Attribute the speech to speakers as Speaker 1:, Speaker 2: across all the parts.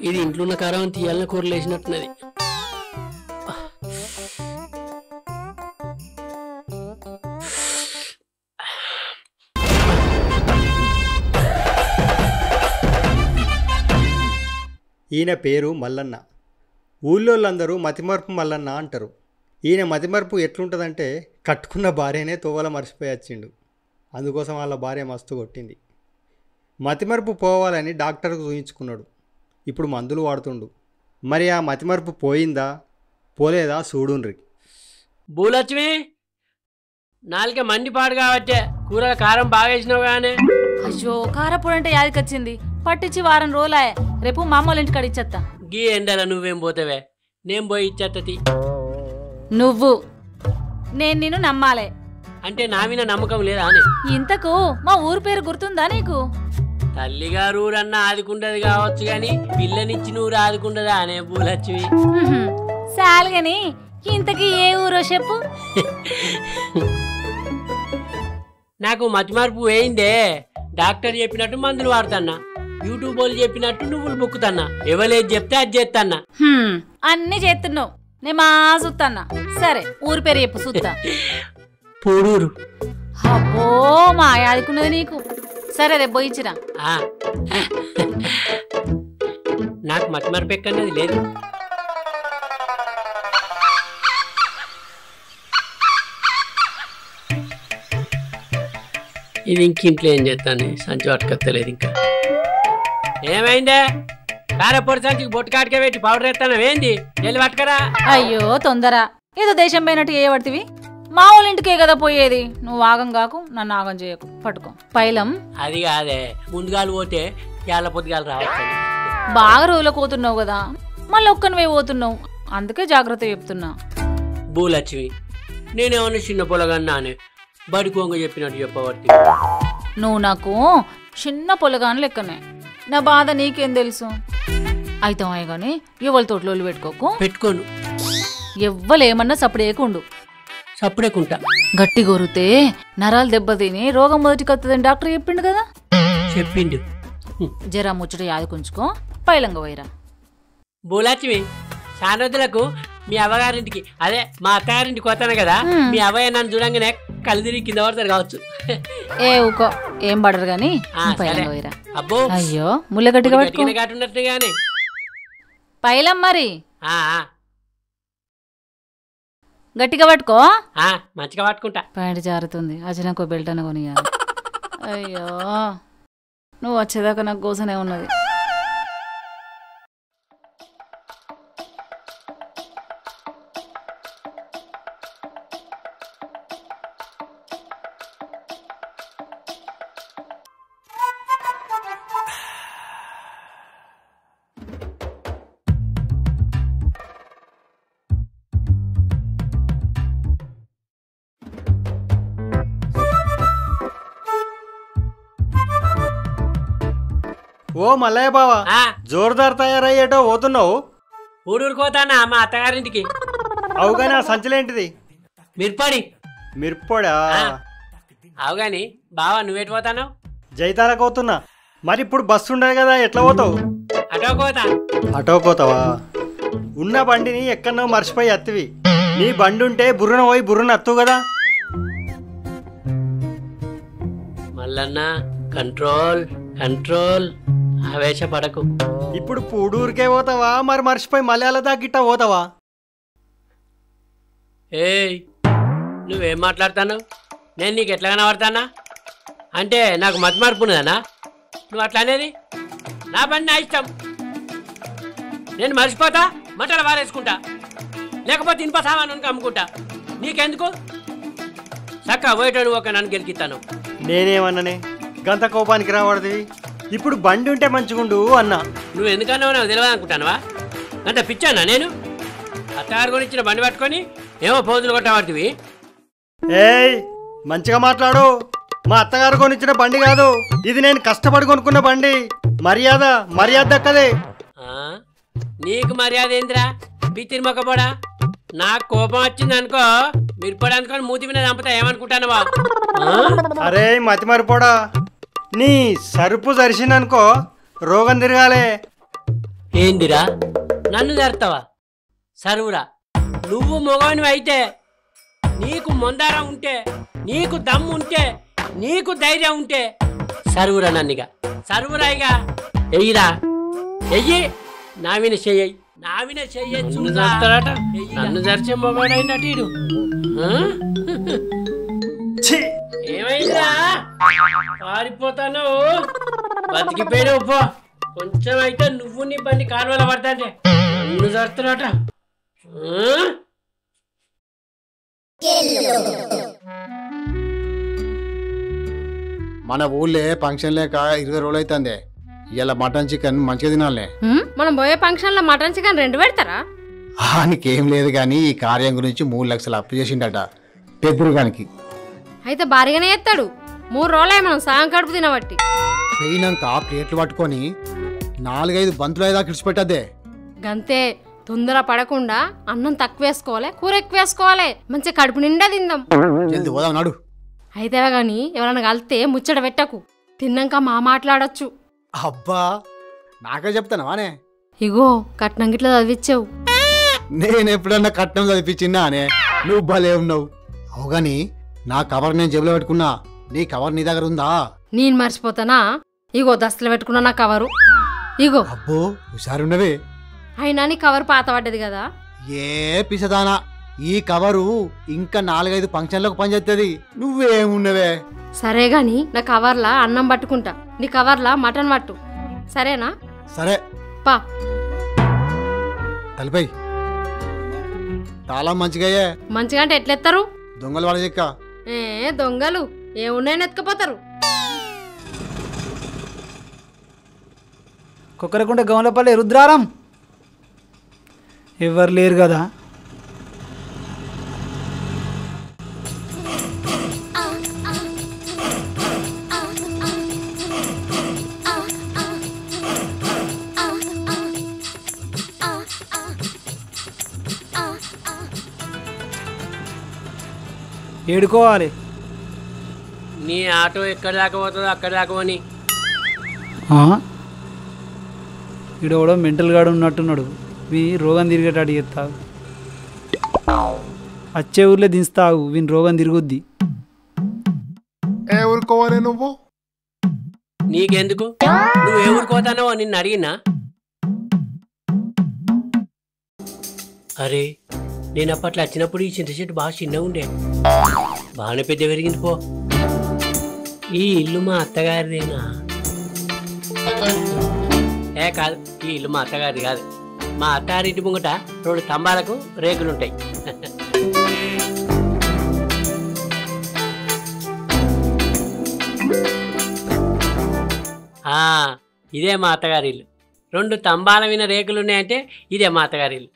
Speaker 1: ఇది ఇంట్లో ఉన్న కారం తీయాలని కూరలు వేసినట్టున్నది.
Speaker 2: ఈయన పేరు మల్లన్న. ఊళ్ళోళ్ళందరూ మతిమరుపు మల్లన్న అంటారు. ఈయన మతిమరుపు ఎట్లుంటుందంటే కట్టుకున్న భార్యనే తోవల మర్చిపోయి వచ్చిండు. అందుకోసం వాళ్ళ భార్య మస్తు కొట్టింది. మతిమరుపు పోవాలని డాక్టర్కు చూయించుకున్నాడు. ఇప్పుడు మందులు వాడుతుండు. మరి ఆ మతిమరుపు పోయిందా పోలేదా చూడుండ్రి.
Speaker 1: భూలక్ష్మి, నాలుక మండిపాడు కాబట్టే కూరల కారం బాగా వేసినావు కానీ.
Speaker 3: అయ్యో కారపొడి అంటే యాదికొచ్చింది. పట్టించి వారం రోజులాయే. రేపు మా అమ్మ వాళ్ళ ఇంటికాడ ఇచ్చేస్తా.
Speaker 1: గీ ఎండల నువ్వేం పోతావే, నేను పోయి ఇచ్చేత్తది.
Speaker 3: నువ్వు నేను నిన్ను నమ్మాలే
Speaker 1: అంటే నా మీద నమ్మకం లేదా అని.
Speaker 3: ఇంతకు మా ఊరు పేరు గుర్తుందా నీకు?
Speaker 1: తల్లిగారు ఊరన్నా ఆదుకుంటది కావచ్చు గాని పిల్లనిచ్చి నూరు ఆదుకుంటదా అనే భూలక్ష్మి.
Speaker 3: సాలుగని ఇంతకీ ఏ ఊరో చెప్పు.
Speaker 1: నాకు మతిమార్పు వేయిందే. డాక్టర్ చెప్పినట్టు మందులు వాడుతున్నా, యూట్యూబ్ వాళ్ళు చెప్పినట్టు నువ్వులు బుక్కుతున్నా, ఎవరేది చెప్తే అది చేస్తాన్నా.
Speaker 3: అన్ని చేస్తున్నావు, నేను మా చూస్తాన్నా. సరే ఊరి పేరు చెప్పు చూస్తా.
Speaker 1: పూడూరు.
Speaker 3: అబ్బో మా ఆదుకున్నది నీకు. సరే రేపు పోయిచ్చిరా.
Speaker 1: నాకు మతిమార్పు ఎక్కన్నది లేదు. ఇది ఇంట్లో ఏం చేస్తాను, సంచి పట్టుకొత్తలేదు ఇంకా. ఏమైందే? కారపొడి సంచికి బొట్టు కాటికే పెట్టి పౌడర్ ఎత్తాను ఏంది? వెళ్ళి పట్టుకరా.
Speaker 3: అయ్యో తొందర, ఏదో దేశం పోయినట్టు ఏ పడుతుంది. మా వాళ్ళ ఇంటికే కదా పోయేది. నువ్వు ఆగం కాకు, నన్ను ఆగం చేయకు. పట్టుకో పైలం.
Speaker 1: అది కాదే, ముందుగాలు పోతే ఏళ్ళ పొద్దుగాలు రావచ్చు.
Speaker 3: బాగా రోజులకు పోతున్నావు కదా, మళ్ళీ ఒక్కనివే పోతున్నావు. అందుకే జాగ్రత్త చెప్తున్నా.
Speaker 1: భూలక్ష్మి, నేనేమన్నా చిన్న పొలగన్నానే బడికోంగ చెప్పినట్టు చెప్పబట్టి.
Speaker 3: నువ్వు నాకు చిన్న పొలగాని లెక్కనే. నా బాధ నీకేం తెలుసు? అయితే గాని ఎవరి తోటలోళ్ళు
Speaker 1: పెట్టుకోను.
Speaker 3: ఎవ్వలేమన్నా సప్పుడేకుండు.
Speaker 1: సప్పుడేకుంటా.
Speaker 3: గట్టి గొరితే నరాలు దెబ్బతిని రోగం మొదటికి వస్తుందని డాక్టర్ చెప్పిండు కదా.
Speaker 1: చెప్పిండు.
Speaker 3: జరా ముచ్చట యాదకుంచుకో, పైలంగా పోయిరా.
Speaker 1: భూలక్ష్మి, సానొద్దులకు మీ అవ్వగారింటికి, అదే మా అత్తగారింటికి వస్తాను కదా, మీ అవ్వయ్య నన్ను చూడంగానే కళ్ళు తిరిగి కింద పడతారు కావచ్చు.
Speaker 3: ఏ ఊకో, ఏం పడరు గాని పైలంగా పోయిరా.
Speaker 1: అబ్బో
Speaker 3: అయ్యో ముళ్ళ గట్టిగా
Speaker 1: ఉన్నట్టు గాని
Speaker 3: పైలం మరి గట్టిగా పట్టుకో.
Speaker 1: మంచిగా పట్టుకుంటా.
Speaker 3: ప్యాంట్ జారుతుంది, అచ్చినాకో బెల్ట్ అని కొనియాలి. అయ్యో నువ్వు వచ్చేదాకా నాకు కోసనే ఉన్నది.
Speaker 2: ఓ మల్లయ్య బావా, జోరుదారు తయారయ్యేటో పోతున్నావు.
Speaker 1: ఊడూరుకోతానా మా అత్తగారింటికి.
Speaker 2: అవుగాని ఆ సంచలేంటిది?
Speaker 1: మిర్పడి.
Speaker 2: మిర్పడా?
Speaker 1: అవుగాని బావా, నువ్వేటి పోతాను?
Speaker 2: జైతాలకు పోతున్నా. మరి ఇప్పుడు బస్సు ఉండదు కదా, ఎట్లా పోతావు?
Speaker 1: అటోకోతా.
Speaker 2: అటోకోతావా? ఉన్న బండిని ఎక్కడో మర్చిపోయి అత్తివి. నీ బండి ఉంటే బుర్రన పోయి బుర్రన అత్తు కదా.
Speaker 1: మల్లన్న కంట్రోల్ కంట్రోల్, ఆవేశపడకు.
Speaker 2: ఇప్పుడు పూడూరుకే పోతావా, మరి మర్చిపోయి మలయాళ దాకిట్ట పోతావా?
Speaker 1: ఏయ్, నువ్వేం మాట్లాడతాను? నేను నీకు ఎట్లా కనబడతానా? అంటే నాకు మతి మార్పు ఉన్నదనా నువ్వు అట్లా అనేది? నా పని నా ఇష్టం. నేను మర్చిపోతా, మంటలు వారేసుకుంటా, లేకపోతే ఇనుప సామాను అమ్ముకుంటా. నీకెందుకు? చక్క పోయేటోడు ఒక నన్ను గెలికిస్తాను.
Speaker 2: నేనేమన్నానే గంత కోపానికి రావడది? ఇప్పుడు బండి ఉంటే మంచిగుండు అన్నా.
Speaker 1: నువ్వు ఎందుకన్నావు నాకు తెలియదు అనుకుంటానువా? అంత పిచ్చానా నేను? అత్తగారు కొని ఇచ్చిన బండి పట్టుకొని ఏమో పోజులు కొట్టబడుతుంది.
Speaker 2: ఏయ్ మంచిగా మాట్లాడు. మా అత్తగారు కొనిచ్చిన బండి కాదు ఇది, నేను కష్టపడి కొనుక్కున్న బండి. మర్యాద మర్యాద దక్కదే.
Speaker 1: నీకు మర్యాద ఏందిరా పిచ్చిరి మొక్కపోడా? నాకు కోపం వచ్చింది అనుకో, మీరు పొడి అనుకోని మూతి మీద చంపుతా ఏమనుకుంటానవా?
Speaker 2: అరే మతి మరిపోడా, నీ సరుపు జరిసిందనుకో రోగం తిరగాలే.
Speaker 1: ఏందిరా నన్ను జరుతావా? సరువురా, నువ్వు మొగవని అయితే, నీకు మొందారం ఉంటే, నీకు దమ్ము ఉంటే, నీకు ధైర్యం ఉంటే సరువురా నన్నుగా, సరువురా ఇక ఎయ్యిరా, ఎయ్యి నావిన చెయ్యి, నావిన చెయ్యొచ్చు. నన్ను జరిచే మొగాడైనట్టు ఈడు. ఏమైందా పారిపోతాను? బతికిపోయావు పో. కొంచెం అయితే నువ్వు నీ బండి కాలువల పడతాంటే నన్ను జరుతున్నాట.
Speaker 4: మన ఊళ్ళే ఫంక్షన్ లేక 20 రోజులు అవుతుంది. ఇలా మటన్ చికెన్ మంచిగా తినాలే.
Speaker 5: మనం పోయే ఫంక్షన్ లో మటన్ చికెన్ 2 పెడతారా?
Speaker 4: ఆయనకేం లేదు కానీ ఈ కార్యం గురించి 3 లక్షలు అప్పు చేసిండట పెద్దరుగానికి.
Speaker 5: అయితే భారీగానే ఎత్తాడు. 3 రోజులే మనం సాయం కడుపు తినబట్టి.
Speaker 4: పోయినాక ప్లేట్లు పట్టుకొని 4-5 బంతులు అయితే కిడిచిపెట్టద్దే.
Speaker 5: గంతే, తొందర పడకుండా అన్నం తక్కువ వేసుకోవాలి, కూర ఎక్కువ వేసుకోవాలి, మంచిగా కడుపు నిండా తిందాం.
Speaker 4: జల్ది పోదాం నాడు.
Speaker 5: అయితే గాని ఎవరైనా కలితే ముచ్చట పెట్టకు, తిన్నాక మా మాట్లాడొచ్చు.
Speaker 4: అబ్బా నాకే చెప్తానవానే?
Speaker 5: ఇగో కట్నం గిట్లా చదివిచ్చావు.
Speaker 4: నేను ఎప్పుడన్నా కట్నం చదివించినా అనే నువ్వు భలే ఉన్నావు. అవుగాని నా కవర్ నేను జేబులో పెట్టుకున్నా, నీ కవర్ నీ దగ్గర ఉందా?
Speaker 5: నేను మర్చిపోతానా? ఇగో దస్తలు పెట్టుకున్నా నా కవరు. ఇగో.
Speaker 4: అబ్బో హుషారున్నవే.
Speaker 5: అయినా నీ కవర్ పాత పడ్డది కదా.
Speaker 4: ఏ పిసదానా, ఈ కవరు ఇంకా 4-5 ఫంక్షన్లకు పనిచేస్తుంది. నువ్వేమున్నవే?
Speaker 5: సరే గాని నా కవర్లా అన్నం పట్టుకుంటా, నీ కవర్లా మటన్ పట్టు, సరేనా?
Speaker 4: సరే
Speaker 5: పా.
Speaker 4: తలిపై తాళం మంచిగాయే.
Speaker 5: మంచిగా అంటే ఎట్లెత్తారు?
Speaker 4: దొంగలు వాళ్ళ చెక్క.
Speaker 5: దొంగలు ఏమున్నాయని ఎత్తుకపోతారు.
Speaker 6: కుక్కరకుంట గౌలపల్లి రుద్రారం ఎవరు లేరు కదా. ఏడుకోవాలి.
Speaker 1: నీ ఆటో ఎక్కడి దాకా పోతుందో అక్కడి దాకా పోని.
Speaker 6: ఈడెవడో మెంటల్ గాడు ఉన్నట్టున్నాడు. వీని రోగం తిరిగేటాడు చేస్తావు. వచ్చే ఊర్లో దించుతావు, వీని రోగం తిరుగుద్ది.
Speaker 4: ఏ ఊరుకోవాలి నువ్వు?
Speaker 1: నీకెందుకు? నువ్వు ఏ ఊరుకోతానో నిన్ను అడిగినా? అరే నేను అప్పట్లో వచ్చినప్పుడు ఈ చింత చెట్టు బాగా చిన్నగా ఉండే, బాగానే పెద్ద పెరిగింది పో. ఈ ఇల్లు మా అత్తగారిదేనా? కాదు, ఈ ఇల్లు మా అత్తగారిది కాదు. మా అత్తారింటి ముంగట 2 స్తంభాలకు రేకులుంటాయి. ఇదే మా అత్తగారి ఇల్లు. 2 స్తంభాల మీద రేకులు ఉన్నాయంటే ఇదే మా అత్తగారి ఇల్లు.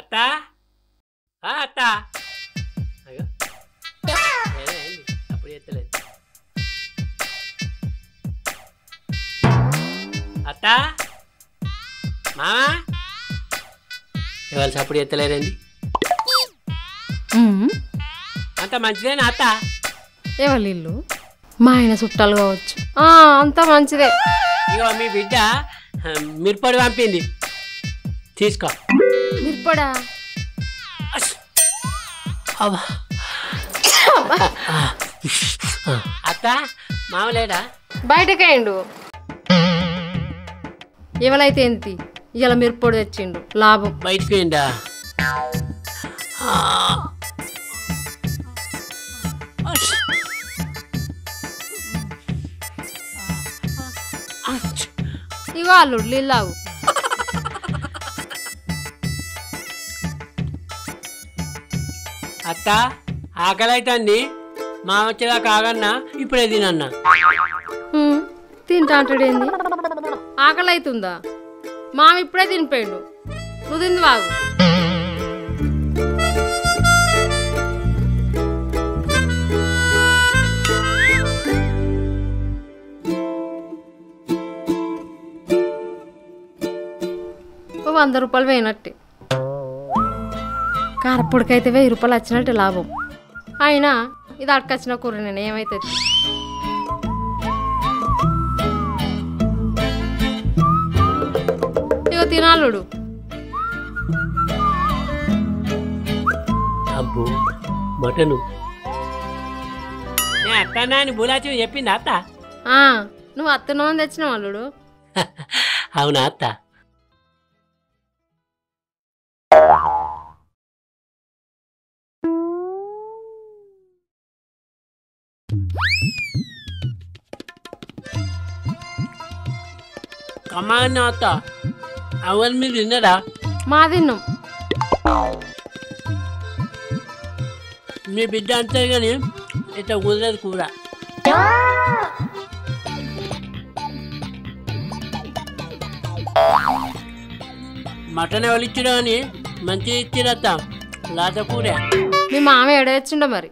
Speaker 1: అత్తా అత్తా అప్పుడు ఎత్తలేదు. అత్తా మామా ఇవాళ అప్పుడు ఎత్తలేదండి. అంత మంచిదేనా అత్త?
Speaker 5: ఎవరి ఇల్లు? మా ఆయన చుట్టాలు కావచ్చు. అంత మంచిదే.
Speaker 1: ఇగో మీ బిడ్డ మిరపడి పంపింది, తీసుకో.
Speaker 5: మిరపడా?
Speaker 1: అత్త మామలేడా?
Speaker 5: బయటకేయండు. ఎవరైతే ఏంటి, ఇలా మిరపొడి తెచ్చిండు, లాభం.
Speaker 1: బయటకు పోయిందా?
Speaker 5: ఇగో అల్లుడు నీళ్ళావు.
Speaker 1: అత్త ఆకలి అవుతుంది, మా వచ్చేదాకా ఆగన్నా, ఇప్పుడే తినన్నా.
Speaker 5: తింటా అంటాడేంది? ఆకలి అవుతుందా? మామ ఇప్పుడే తినిపోయిండు, నువ్వు తింది వాగు. ఓ 100 రూపాయలు పోయినట్టే. కారప్పొడికైతే 1000 రూపాయలు వచ్చినట్టు లాభం. అయినా ఇది అడకొచ్చిన కూర నేను ఏమైతుంది. ఇక తినాలుడు.
Speaker 1: అబ్బో మటను నేను అత్తన్నా అని బులాచి చెప్పింది అత్త.
Speaker 5: నువ్వు అత్తనో తెచ్చినావు అల్లుడు.
Speaker 1: అవునా అత్త? కమ్మగా అత్త. అవన్నీ మీరు తిన్నరా?
Speaker 5: మా తిన్నాం.
Speaker 1: మీ బిడ్డ అంతే కానీ ఇట్లా కుదరదు కూర. మటన్ ఎవరు ఇచ్చినా అని మంచిగా ఇచ్చిరత్త. లాత కూర
Speaker 5: మీ మామ ఎడవచ్చిండో మరి.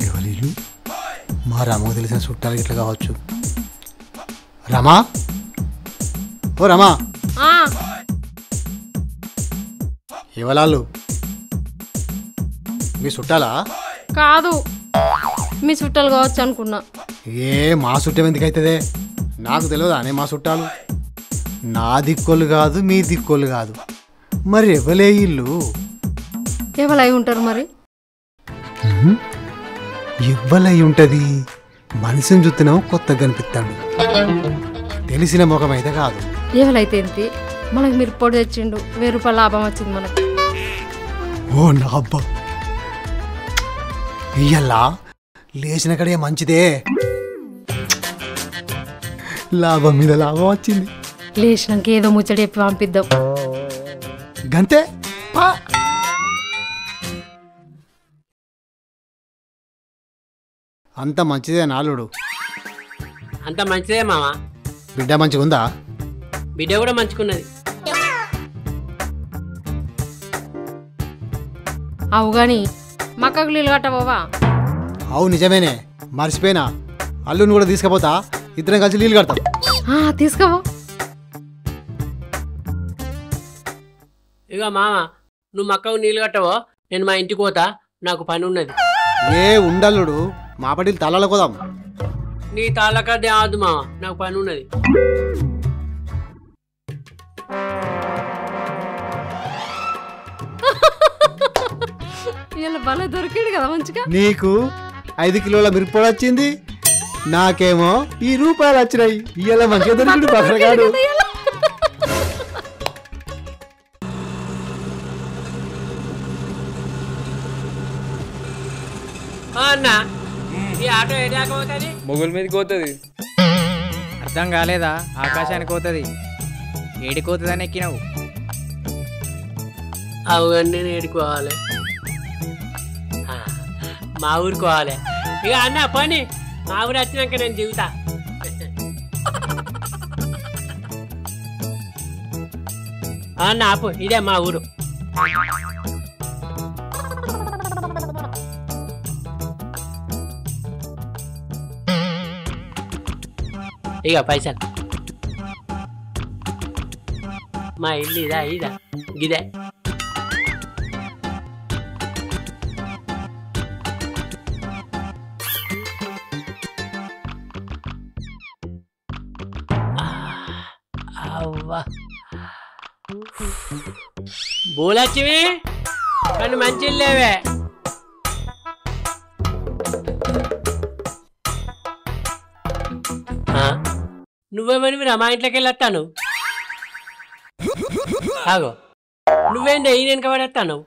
Speaker 4: ఎవరు? మా రామకు తెలిసిన చుట్టాలు ఇట్లా కావచ్చు. రమా, ఓ రమా, ఎవరాళ్ళు? మీ చుట్టాలా?
Speaker 5: కాదు, మీ చుట్టాలు కావచ్చు అనుకున్నా.
Speaker 4: మా చుట్టం ఎందుకు అవుతుందే? నాకు తెలియదా అనే మా చుట్టాలు? నా దిక్కోళ్ళు కాదు, మీ దిక్కోళ్ళు కాదు, మరి ఎవలే ఇల్లు?
Speaker 5: ఎవలై ఉంటారు మరి?
Speaker 4: ఎవ్వలై ఉంటది? మనిషిని చూస్తున్నావు కొత్తగా కనిపిస్తాడు, తెలిసిన ముఖం అయితే కాదు.
Speaker 5: ఎవలైతే ఏంటి, మనకు మీరు పొడి తెచ్చిండు, 1000 రూపాయల లాభం వచ్చింది మనకు.
Speaker 4: ఓ నా అబ్బా, ఇయ్యల్లా లేచిన కడే మంచిదే, లాభం మీద లాభం వచ్చింది.
Speaker 5: లేచినాక ఏదో ముచ్చట చెప్పి పంపిద్దాం.
Speaker 4: గంతే. అంత మంచిదే నాలుడు?
Speaker 1: అంత మంచిదే మామ.
Speaker 4: బిడ్డ మంచిగా ఉందా?
Speaker 1: బిడ్డ కూడా మంచుకున్నది.
Speaker 5: అవు గాని మక్కకు నీళ్ళు కట్టబోవా?
Speaker 4: అవు నిజమేనే, మర్చిపోయినా. అల్లుని కూడా తీసుకుపోతా, ఇద్దరం కలిసి నీళ్ళు కడతాం.
Speaker 5: తీసుకోవో.
Speaker 1: ఇక మామ, నువ్వు మక్కకు నీళ్ళు కట్టవో, నేను మా ఇంటికి పోతా, నాకు పని ఉన్నది.
Speaker 4: ఏ ఉండల్లుడు, మా పటిలు తలాల కోదాం.
Speaker 1: నీ తాళ్ళకదే ఆదు మామ, నాకు పని ఉన్నది.
Speaker 5: ఇలా భలే దొరికాడు కదా మంచిగా.
Speaker 4: నీకు 5 కిలోల మిరపొడి వచ్చింది, నాకేమో ఈ రూపాయలు వచ్చినాయి. ఇవాళ మంచిగా దొరికిండు బకరగాడు.
Speaker 1: అన్న, ఈ ఆటో ఏ దాకా పోతుంది?
Speaker 7: మొగుల మీదకి పోతుంది. అర్థం కాలేదా? ఆకాశానికి పోతుంది. ఏడికి పోతుందని ఎక్కినావు.
Speaker 1: అవునండి, నేను ఏడుకోవాలి, మా ఊరికి పోవాలి. ఇక అన్న పని, మా ఊరు వచ్చినాక నేను దిగుతా. అన్న ఆపు, ఇదే మా ఊరు. ఇక పైసలు, మా ఇల్లు ఇదా ఇదా గిదే. అవ్వా బోలచ్చివి, కానీ మంచి లేవే. నువ్వేమని మా ఇంట్లోకి వెళ్ళొస్తాను. ఆగో, నువ్వేంటి ఈ వెనక పడేస్తాను?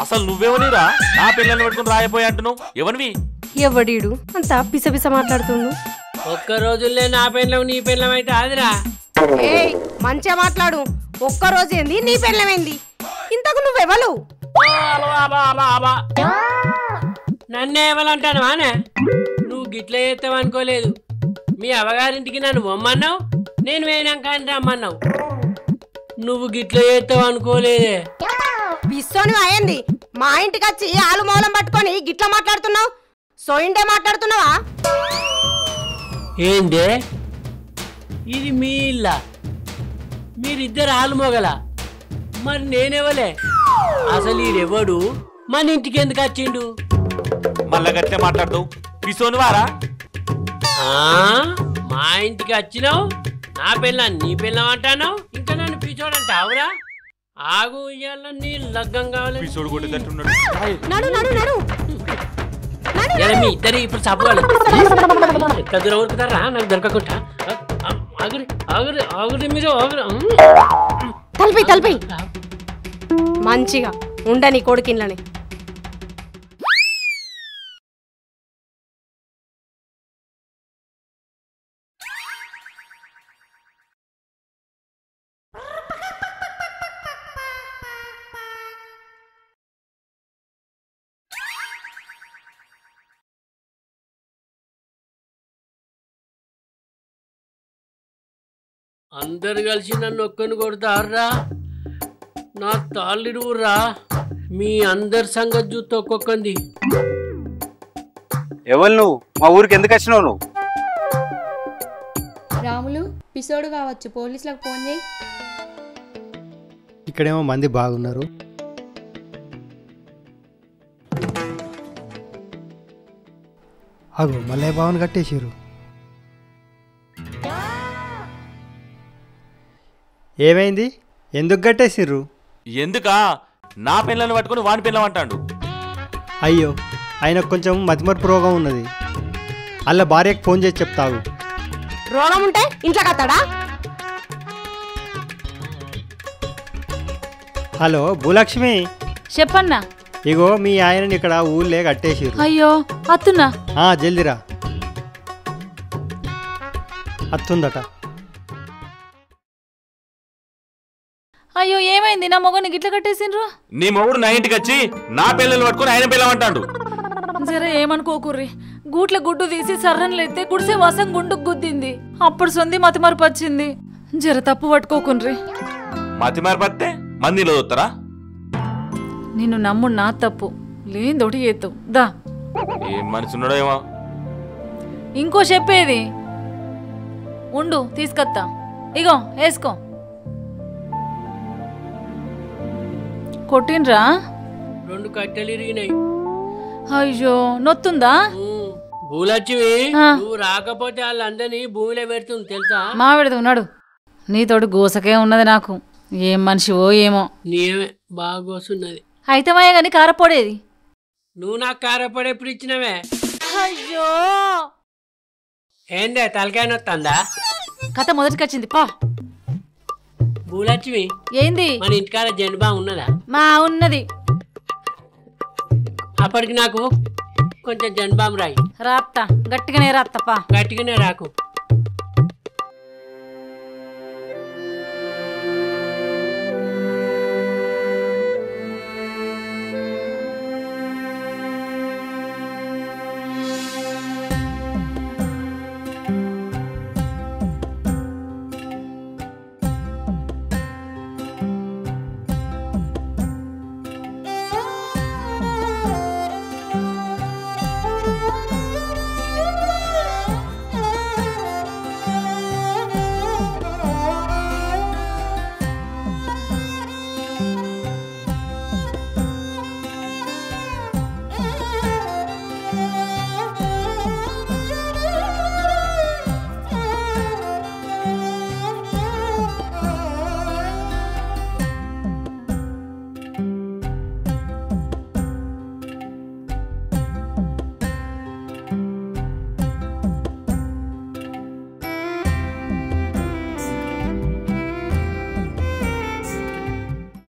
Speaker 8: అసలు నువ్వేమనిరా నా పిల్లల్ని పట్టుకుని రాయపోయి అంటున్నావు? ఎవనివి?
Speaker 5: ఎవడీడు అంత పిస మాట్లాడుతుండు?
Speaker 1: ఒక్క రోజుల్లో నా పెళ్ళం నీ పెళ్ళం అయితే ఆదిరా.
Speaker 9: మంచిగా మాట్లాడు. ఒక్క రోజు ఏంది, నీ పెళ్ళమేంది? ఇంతకు నువ్వెవలు?
Speaker 1: నన్నే ఎవలంటాను వానే? నువ్వు గిట్ల చేస్తావు అనుకోలేదు. మీ అవగారింటికి నన్ను పొమ్మన్నావు, నేను వేయినాక అని రమ్మన్నావు. నువ్వు గిట్ల చేస్తావు అనుకోలేదే.
Speaker 9: పిస్తోని అయ్యింది, మా ఇంటికి వచ్చి ఆలు మూలం పట్టుకొని గిట్ల మాట్లాడుతున్నావు. సోయిండే మాట్లాడుతున్నావా?
Speaker 1: ఏందే ఇది మీ ఇల్లా? మీరిద్దరు ఆలుమోగల, మరి నేనెవలే? అసలు ఈడెవడు? మన ఇంటికి ఎందుకు వచ్చిండు?
Speaker 8: మళ్ళా గట్లే మాట్లాడతావు, పిసోని వారా?
Speaker 1: మా ఇంటికి వచ్చినావు, నా పిల్లని నీ పిల్లం అంటావు, ఇంకా నన్ను పిచ్చోడంట అవురా? ఆగు, ఇయ్యాల నీ లగ్గం కావాలి.
Speaker 8: పిసోడు కొట్టేటట్టున్నాడు.
Speaker 9: నడు నడు నడు
Speaker 1: మీ ఇద్దరు ఇప్పుడు చప్పగాలి ఎంత దూరం ఉరుకుతారా నాకు దొరకకుండా? ఆగురి ఆగురి ఆగురి మీరు ఆగురి.
Speaker 9: తలపై తలపై మంచిగా ఉండని కొడుకిన్లని.
Speaker 1: అందరు కలిసి నన్ను ఒక్కని కొడతారా? నా తాళ్ళిడువురా. మీ అందరి సంగతి చూస్తే ఒక్కొక్కంది.
Speaker 10: ఎవరు నువ్వు? మా ఊరికి ఎందుకు వచ్చినావు నువ్వు?
Speaker 11: రాములు పిసోడు కావచ్చు, పోలీసులకు ఫోన్ చేయి.
Speaker 2: ఇక్కడేమో మంది బాగున్నారు. అగో మల్లయ్య బావని కట్టేసారు. ఏమైంది? ఎందుకు కట్టేసిర్రు?
Speaker 8: ఎందుకా? నా పిల్లల్ని పట్టుకుని వాని పిల్లం అంటాడు.
Speaker 2: అయ్యో, ఆయనకు కొంచెం మతిమరుపు రోగం ఉన్నది. అల్ల భార్యకు ఫోన్ చేసి చెప్తావు.
Speaker 9: రోగం ఉంటే ఇంట్లో కత్తాడా?
Speaker 2: హలో భూలక్ష్మి,
Speaker 3: చెప్పన్నా.
Speaker 2: ఇగో మీ ఆయనని ఇక్కడ ఊళ్ళే కట్టేసిర్రు.
Speaker 3: అయ్యో అత్తున్నా.
Speaker 2: జల్దిరా, అత్తుందట.
Speaker 3: అయ్యో ఏమైంది? నా మొగని గిట్ల కట్టేసిండ్రు.
Speaker 8: నీ మొగుడు నా ఇంటికి వచ్చి నా పిల్లల్ని పట్టుకుని ఆయన పిల్లం అంటాడు.
Speaker 3: జర ఏమనుకోకుర్రి, గూట్ల గుడ్డు తీసి సర్రన్లెత్తే గుడిసే వాసం గుండుకు గుద్దింది. అప్పుడు సొంది మతిమరుపు వచ్చింది. జర తప్పు పట్టుకోకుండ్రి.
Speaker 8: మతిమారిపోతే మందిలో చూస్తారా?
Speaker 3: నిన్ను నమ్ముడు నా తప్పు, లేదోటి చేస్తావు. దా
Speaker 8: ఏం మనిషి ఉన్నాడో ఏమో.
Speaker 3: ఇంకో చెప్పేది ఉండు, తీసుకొత్తా. ఇగో వేసుకో. కొట్టిండ్రా?
Speaker 1: 2 కట్టెలు ఇరిగినాయి.
Speaker 3: అయ్యో నొత్తుందా?
Speaker 1: భూలక్ష్మి, నువ్వు రాకపోతే వాళ్ళందరినీ భూమిలో పెడుతుంది తెలుసా?
Speaker 3: మావిడదు ఉన్నాడు. నీతోటి గోసకే ఉన్నది నాకు. ఏం మనిషివో ఏమో.
Speaker 1: నీవే బాగా గోసున్నది.
Speaker 3: అయితే మాయ గాని కారపొడేది.
Speaker 1: నువ్వు నాకు కారపొడి ఎప్పుడు ఇచ్చినవే?
Speaker 3: అయ్యో
Speaker 1: ఏందే తలకాయ నొత్తందా?
Speaker 3: కథ మొదటికొచ్చింది పా.
Speaker 1: భూలక్ష్మి,
Speaker 3: ఏంది?
Speaker 1: మన ఇంటికాడ జెండుబా ఉన్నదా?
Speaker 3: మా ఉన్నది.
Speaker 1: అప్పటికి నాకు కొంచెం జెండుబాం రాయి.
Speaker 3: రాత్తా, గట్టిగానే రాత్తపా.
Speaker 1: గట్టిగానే రాకు.